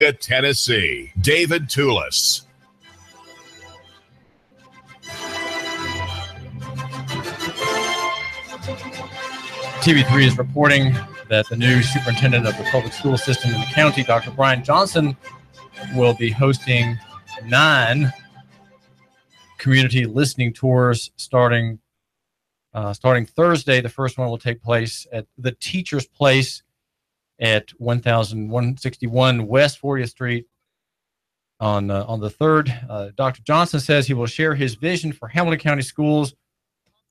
Tennessee, David Tulis. TV3 is reporting that the new superintendent of the public school system in the county, Dr. Brian Johnson, will be hosting 9 community listening tours starting Thursday. The first one will take place at the Teacher's Place at 1161 West 40th Street on the 3rd. Dr. Johnson says he will share his vision for Hamilton County schools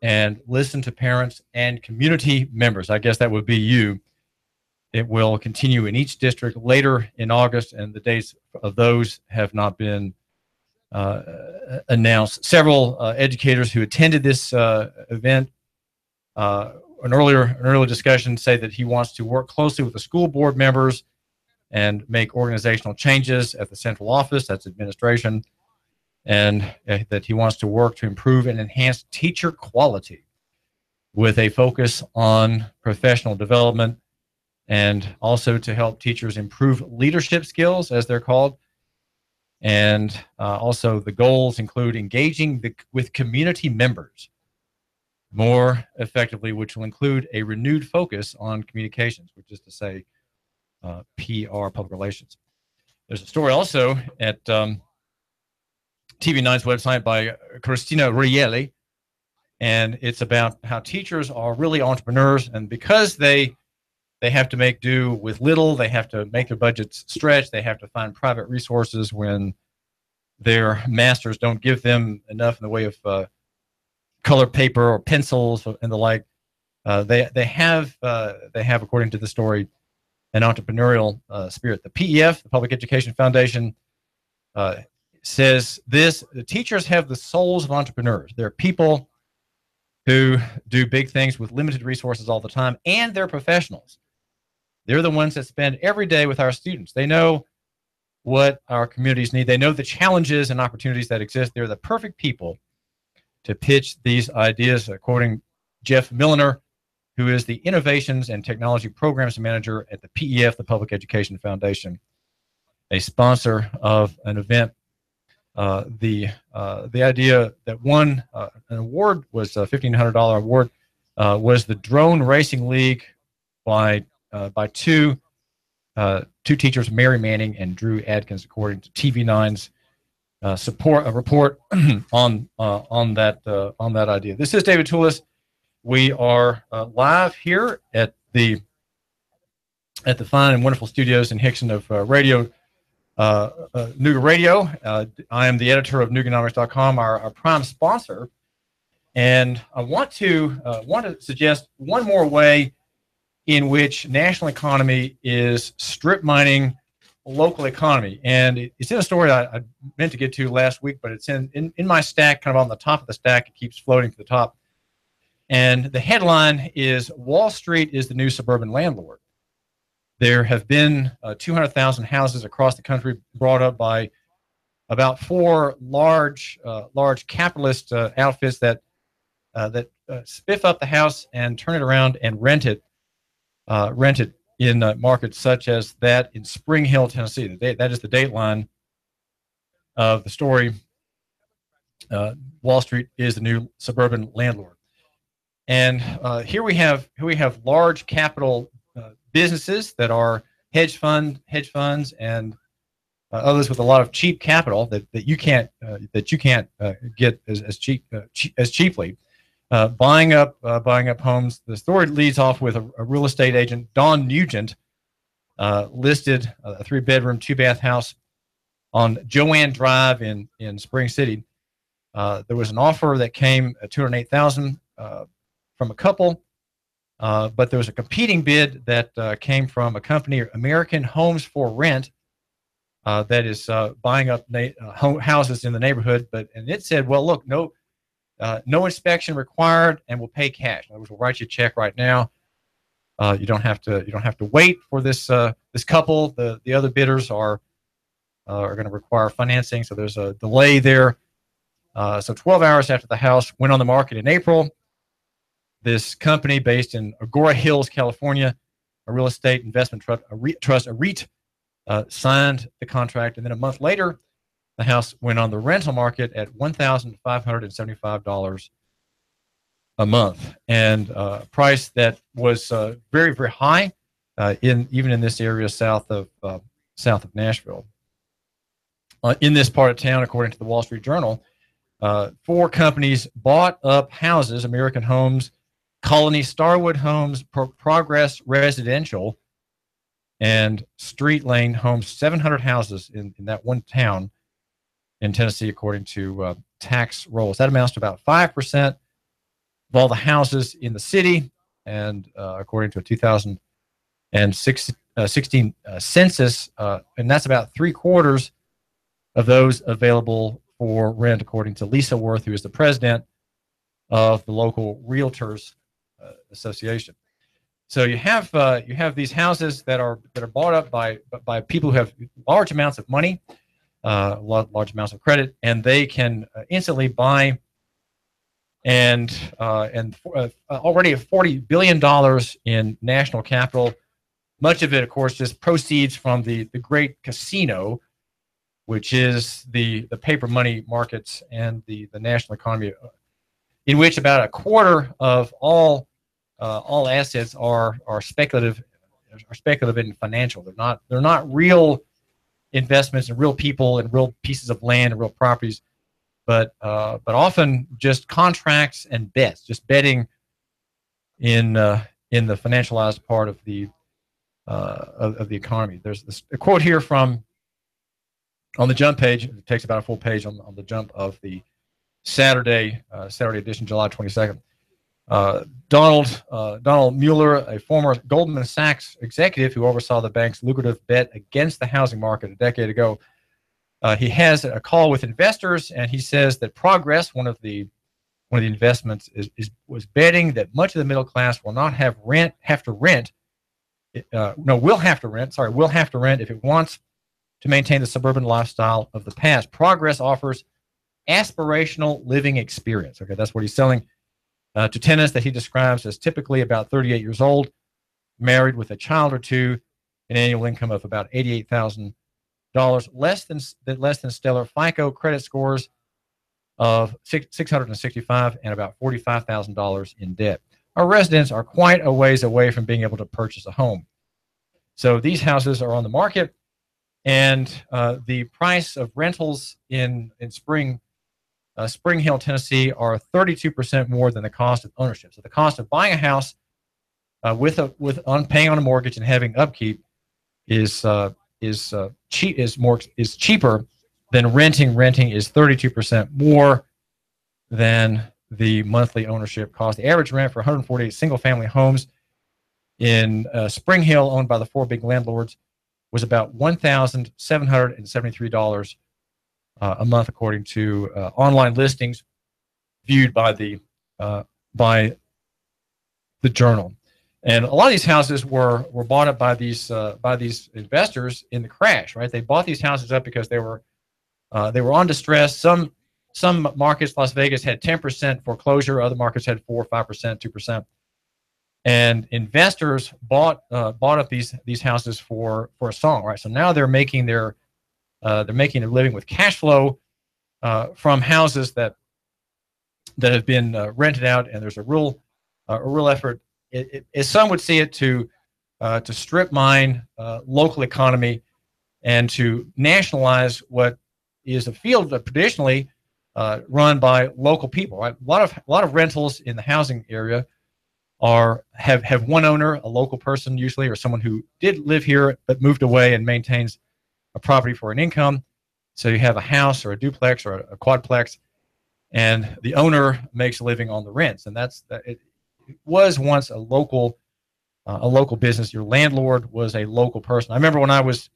and listen to parents and community members. I guess that would be you. It will continue in each district later in August, and the dates of those have not been announced. Several educators who attended this event, an earlier discussion, say that he wants to work closely with the school board members and make organizational changes at the central office, that's administration, and that he wants to work to improve and enhance teacher quality with a focus on professional development, and also to help teachers improve leadership skills, as they're called. And also the goals include engaging with community members more effectively, which will include a renewed focus on communications, which is to say PR, public relations. There's a story also at TV9's website by Christina Rielli, and it's about how teachers are really entrepreneurs, and because they have to make do with little, they have to make their budgets stretch, they have to find private resources when their masters don't give them enough in the way of color paper or pencils and the like. They have, according to the story, an entrepreneurial spirit. The PEF, the Public Education Foundation, says this: the teachers have the souls of entrepreneurs. They're people who do big things with limited resources all the time, and they're professionals. They're the ones that spend every day with our students. They know what our communities need. They know the challenges and opportunities that exist. They're the perfect people to pitch these ideas, according Jeff Milliner, who is the Innovations and Technology Programs Manager at the PEF, the Public Education Foundation, a sponsor of an event. The idea that won an award was a $1,500 award was the Drone Racing League by two teachers, Mary Manning and Drew Adkins, according to TV9's report on that idea. This is David Tulis. We are live here at the fine and wonderful studios in Hickson of Nooga Radio. I am the editor of Nooganomics.com, our prime sponsor, and I want to suggest one more way in which national economy is strip mining local economy. And it's in a story I meant to get to last week, but it's in my stack, kind of on the top of the stack. It keeps floating to the top. And the headline is, Wall Street is the new suburban landlord. There have been 200,000 houses across the country brought up by about 4 large capitalist outfits that spiff up the house and turn it around and rent it in markets such as that in Spring Hill, Tennessee. That is the dateline of the story. Wall Street is the new suburban landlord, and here we have large capital businesses that are hedge funds and others with a lot of cheap capital that you can't get as cheaply. Buying up homes. The story leads off with a real estate agent, Don Nugent, listed a 3-bedroom, 2-bath house on Joanne Drive in Spring City. There was an offer that came at $208,000 from a couple, but there was a competing bid that came from a company, American Homes for Rent, that is buying up houses in the neighborhood. And it said, well, look, no inspection required, and we'll pay cash. In other words, we'll write you a check right now. You don't have to wait for this couple. The other bidders are going to require financing, so there's a delay there. So 12 hours after the house went on the market in April, this company based in Agora Hills, California, a real estate investment trust, a REIT, signed the contract, and then a month later, the house went on the rental market at $1,575 a month, and a price that was very, very high even in this area south of Nashville. In this part of town, according to the Wall Street Journal, 4 companies bought up houses: American Homes, Colony Starwood Homes, Progress Residential, and Street Lane Homes. 700 houses in that one town in Tennessee, according to tax rolls. That amounts to about 5% of all the houses in the city, and according to a 2016 census, and that's about 3/4 of those available for rent, according to Lisa Worth, who is the president of the local Realtors Association. So you have these houses that are bought up by people who have large amounts of money, large amounts of credit, and they can instantly buy and already $40 billion in national capital. Much of it, of course, just proceeds from the great casino, which is the paper money markets and the national economy, in which about 1/4 of all assets are speculative and financial. They're not real investments in real people and real pieces of land and real properties, but often just contracts and bets, just betting in the financialized part of the economy. There's a quote here from on the Jump page. It takes about a full page on the Jump of the Saturday edition, July 22nd. Donald Mueller, a former Goldman Sachs executive who oversaw the bank's lucrative bet against the housing market a decade ago, he has a call with investors, and he says that Progress, one of the investments, was betting that much of the middle class will not have to rent if it wants to maintain the suburban lifestyle of the past. Progress offers aspirational living experience. Okay, that's what he's selling to tenants that he describes as typically about 38 years old, married with a child or two, an annual income of about $88,000, less than stellar FICO credit scores of 665, and about $45,000 in debt. Our residents are quite a ways away from being able to purchase a home. So these houses are on the market, and the price of rentals in Spring Hill, Tennessee, are 32% more than the cost of ownership. So the cost of buying a house paying on a mortgage and having upkeep is cheaper than renting. Renting is 32% more than the monthly ownership cost. The average rent for 148 single-family homes in Spring Hill, owned by the 4 big landlords, was about $1,773 a month, according to online listings viewed by the Journal. And a lot of these houses were bought up by these investors in the crash. Right, they bought these houses up because they were on distress. Some markets, Las Vegas, had 10% foreclosure. Other markets had 4%, 5%, 2%. And investors bought up these houses for a song. Right, so now they're making a living with cash flow from houses that have been rented out, and there's a real effort, as some would see it, to strip mine local economy and to nationalize what is a field that traditionally run by local people. Right, a lot of rentals in the housing area have one owner, a local person usually, or someone who did live here but moved away and maintains a property for an income. So you have a house or a duplex or a quadplex, and the owner makes a living on the rents. And it was once a local business. Your landlord was a local person. I remember when I was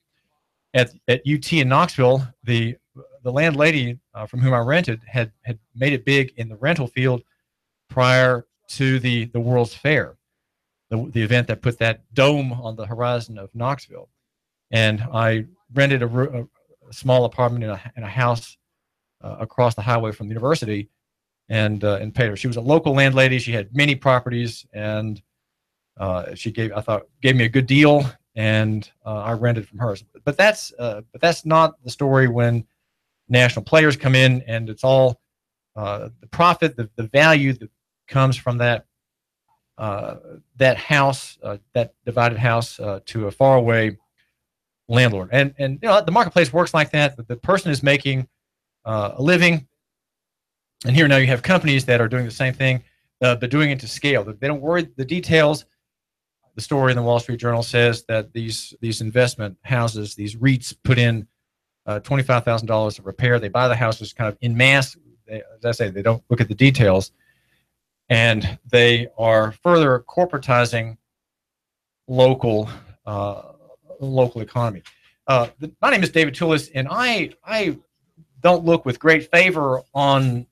at UT in Knoxville, the landlady from whom I rented had made it big in the rental field prior to the World's Fair, the event that put that dome on the horizon of Knoxville. And I rented a small apartment in a house across the highway from the university, and paid her. She was a local landlady. She had many properties, and she gave me a good deal. and I rented from her. But that's not the story when national players come in, and it's all the profit, the value that comes from that house, that divided house, to a faraway landlord. And the marketplace works like that. The person is making a living, and here now you have companies that are doing the same thing, but doing it to scale. They don't worry the details. The story in the Wall Street Journal says that these investment houses, these REITs, put in $25,000 to repair. They buy the houses kind of in mass. As I say, they don't look at the details, and they are further corporatizing local economy. My name is David Tulis, and I don't look with great favor on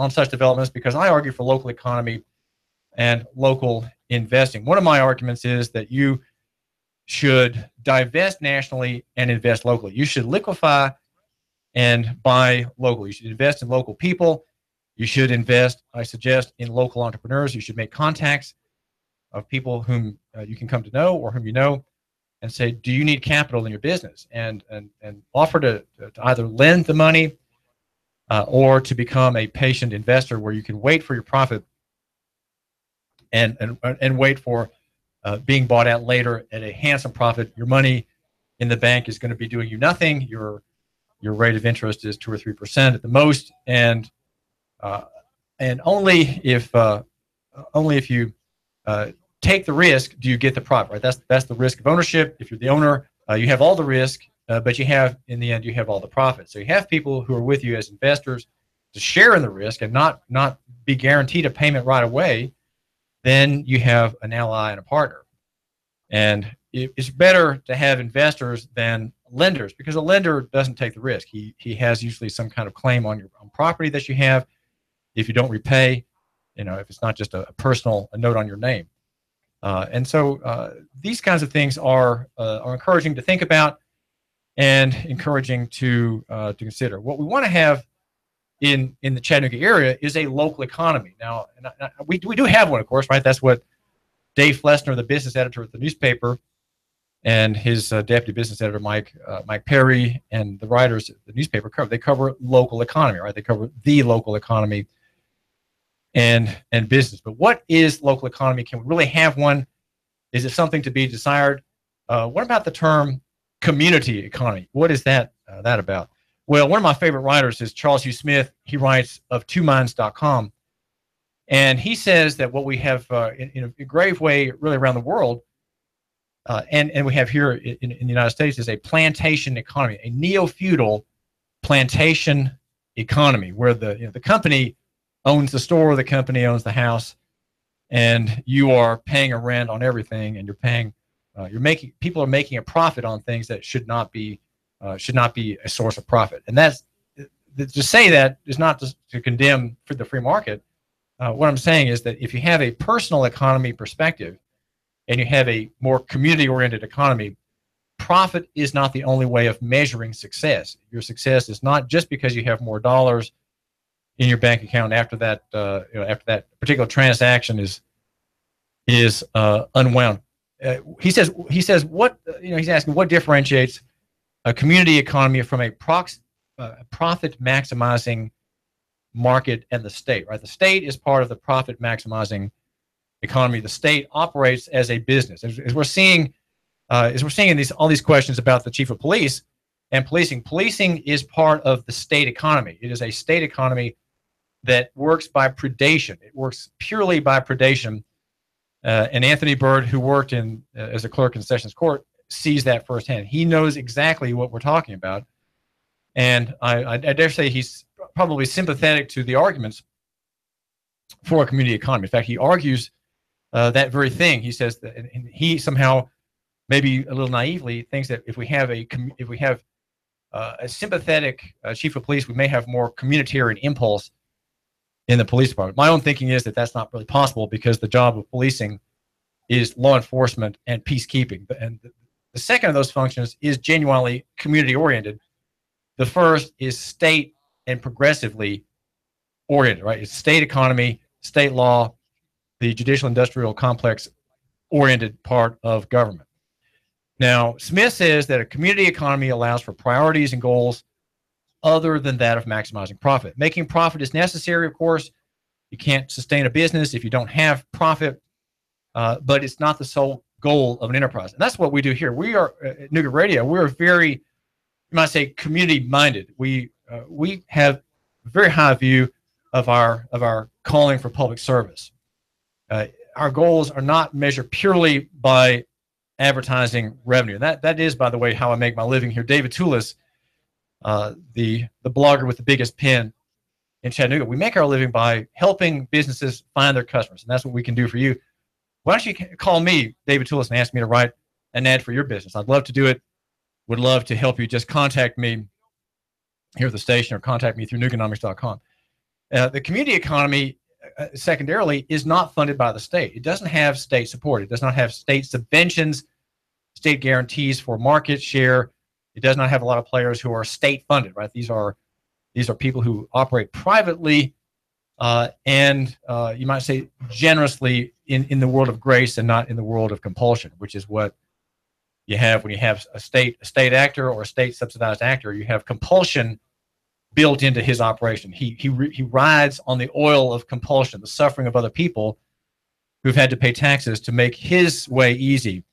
such developments because I argue for local economy and local investing. One of my arguments is that you should divest nationally and invest locally. You should liquefy and buy locally. You should invest in local people. You should invest, I suggest, in local entrepreneurs. You should make contacts of people whom you can come to know or whom you know, and say, do you need capital in your business? And offer to either lend the money or to become a patient investor where you can wait for your profit and wait for being bought out later at a handsome profit. Your money in the bank is going to be doing you nothing. Your rate of interest is 2 or 3% at the most, and only if you take the risk do you get the profit. Right? That's the risk of ownership. If you're the owner, you have all the risk, but in the end you have all the profit. So you have people who are with you as investors to share in the risk and not be guaranteed a payment right away. Then you have an ally and a partner. And it's better to have investors than lenders, because a lender doesn't take the risk. He has usually some kind of claim on property that you have if you don't repay, if it's not just a note on your name. And so these kinds of things are encouraging to think about and encouraging to consider. What we want to have in the Chattanooga area is a local economy. Now, we do have one, of course, right? That's what Dave Flessner, the business editor at the newspaper, and his deputy business editor, Mike Perry, and the writers at the newspaper cover. They cover local economy, right? They cover the local economy and business. But what is local economy? Can we really have one? Is it something to be desired? What about the term community economy? What is that about? Well, one of my favorite writers is Charles Hugh Smith. He writes of twominds.com. And he says that what we have in a grave way really around the world, and we have here in the United States, is a plantation economy, a neofeudal plantation economy, where the company owns the store, the company owns the house, and you are paying a rent on everything, and people are making a profit on things that should not be a source of profit. And that's to say that is not to condemn for the free market. What I'm saying is that if you have a personal economy perspective and you have a more community-oriented economy, profit is not the only way of measuring success. Your success is not just because you have more dollars in your bank account after that particular transaction is unwound. He says what he's asking, what differentiates a community economy from a profit maximizing market and the state, right? The state is part of the profit maximizing economy. The state operates as a business. As we're seeing in all these questions about the chief of police and policing. Policing is part of the state economy. It is a state economy that works by predation. It works purely by predation. And Anthony Byrd, who worked as a clerk in Sessions Court, sees that firsthand. He knows exactly what we're talking about. And I dare say he's probably sympathetic to the arguments for a community economy. In fact, he argues that very thing. He says that, and he somehow, maybe a little naively, thinks that if we have a sympathetic chief of police, we may have more communitarian impulse in the police department. My own thinking is that that's not really possible, because the job of policing is law enforcement and peacekeeping. And the second of those functions is genuinely community oriented. The first is state and progressively oriented, right? It's state economy, state law, the judicial industrial complex oriented part of government. Now, Smith says that a community economy allows for priorities and goals other than that of maximizing profit. Making profit is necessary, of course. You can't sustain a business if you don't have profit, but it's not the sole goal of an enterprise. And that's what we do here. We are at Nooga Radio. We're very, you might say, community-minded. We have a very high view of our calling for public service. Our goals are not measured purely by advertising revenue. That is, by the way, how I make my living here. David Tulis, the blogger with the biggest pen in Chattanooga, we make our living by helping businesses find their customers, and that's what we can do for you. Why don't you call me, David Tulis, and ask me to write an ad for your business? I'd love to do it. Would love to help you. Just contact me here at the station or contact me through Nooganomics.com. The community economy, secondarily, is not funded by the state. It doesn't have state support. It does not have state subventions, state guarantees for market share. It does not have a lot of players who are state funded, right? These are people who operate privately and you might say generously in the world of grace and not in the world of compulsion, which is what you have when you have a state actor or a state subsidized actor. You have compulsion built into his operation. He rides on the oil of compulsion, the suffering of other people who've had to pay taxes to make his way easy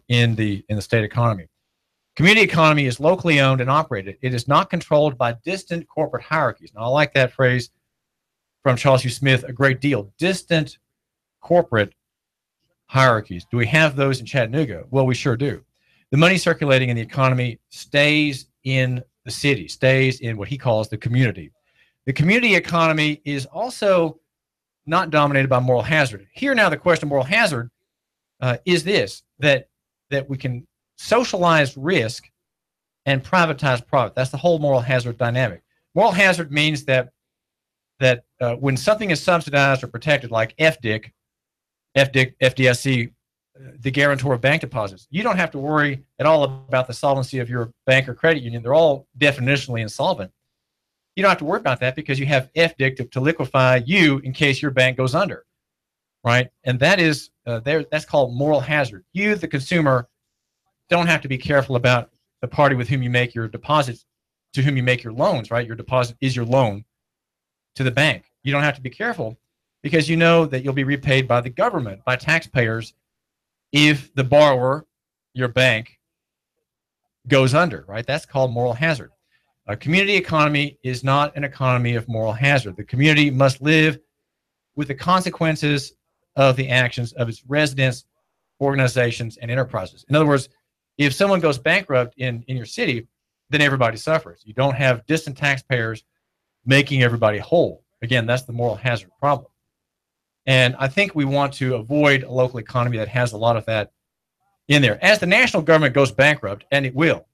in the state economy. Community economy is locally owned and operated. It is not controlled by distant corporate hierarchies. Now, I like that phrase from Charles Hugh Smith a great deal. Distant corporate hierarchies. Do we have those in Chattanooga? Well, we sure do. The money circulating in the economy stays in the city, stays in what he calls the community. The community economy is also not dominated by moral hazard. Here now the question of moral hazard is this, that we can socialize risk and privatize profit. That's the whole moral hazard dynamic. Moral hazard means that when something is subsidized or protected, like FDIC, FDIC, the guarantor of bank deposits, you don't have to worry at all about the solvency of your bank or credit union. They're all definitionally insolvent. You don't have to worry about that because you have FDIC to liquefy you in case your bank goes under, right? And that is that's called moral hazard. You, the consumer, don't have to be careful about the party with whom you make your deposits, to whom you make your loans, right? Your deposit is your loan to the bank. You don't have to be careful because you know that you'll be repaid by the government, by taxpayers, if the borrower, your bank, goes under, right? That's called moral hazard. A community economy is not an economy of moral hazard. The community must live with the consequences of the actions of its residents, organizations, and enterprises. In other words, if someone goes bankrupt in your city, then everybody suffers. You don't have distant taxpayers making everybody whole. Again, that's the moral hazard problem. And I think we want to avoid a local economy that has a lot of that in there. As the national government goes bankrupt, and it will,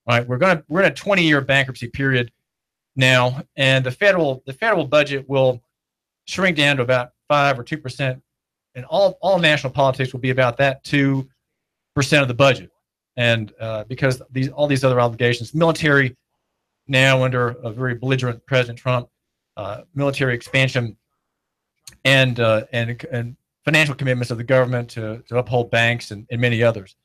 right? We're in a 20-year bankruptcy period now, and the federal budget will shrink down to about 5 or 2%, and all national politics will be about that 2% of the budget. And because all these other obligations, military now under a very belligerent President Trump, military expansion, and financial commitments of the government to uphold banks and many others.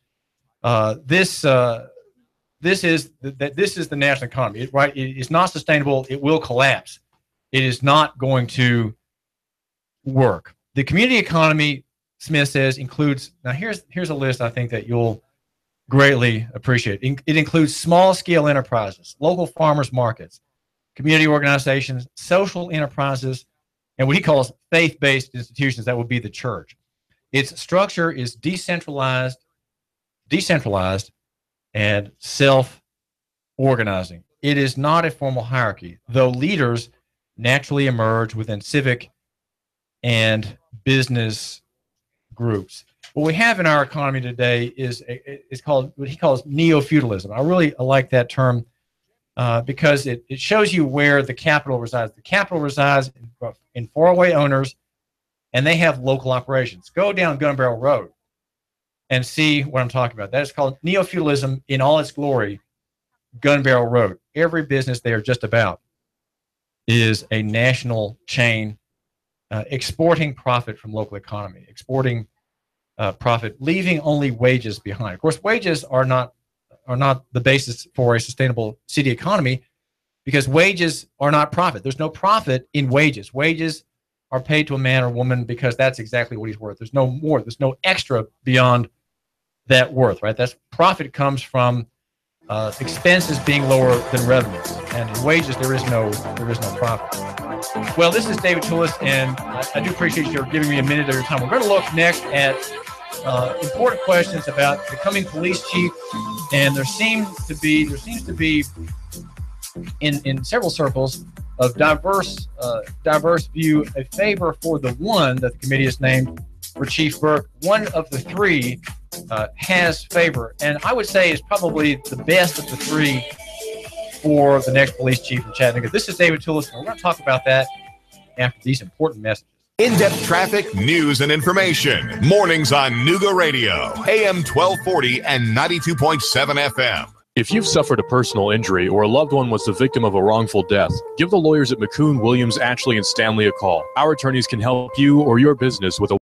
This is the national economy, right? It is not sustainable. It will collapse. It is not going to work. The community economy, Smith says, includes, now here's a list I think that you'll greatly appreciate. It includes small-scale enterprises, local farmers markets, community organizations, social enterprises, and what he calls faith-based institutions. That would be the church. Its structure is decentralized, and self-organizing. It is not a formal hierarchy, though leaders naturally emerge within civic and business groups. What we have in our economy today is called what he calls neofeudalism. I like that term because it shows you where the capital resides. The capital resides in faraway owners, and they have local operations. Go down Gun Barrel Road and see what I'm talking about. That is called neofeudalism in all its glory, Gun Barrel Road. Every business there just about is a national chain exporting profit from local economy, exporting profit, leaving only wages behind. Of course, wages are not the basis for a sustainable city economy, because wages are not profit. There's no profit in wages. Wages are paid to a man or woman because that's exactly what he's worth. There's no more. There's no extra beyond that worth, right? That's profit comes from expenses being lower than revenues, and in wages there is no profit. Well, this is David Tulis, and I do appreciate you giving me a minute of your time. We're going to look next at important questions about becoming police chief, and there seems to be in several circles of diverse view a favor for the one that the committee has named for Chief Burke. One of the three has favor, and I would say is probably the best of the three for the next police chief in Chattanooga. This is David Tulis, and we're going to talk about that after these important messages. In-depth traffic, news, and information. Mornings on Nooga Radio, AM 1240 and 92.7 FM. If you've suffered a personal injury or a loved one was the victim of a wrongful death, give the lawyers at McCoon, Williams, Ashley, and Stanley a call. Our attorneys can help you or your business with a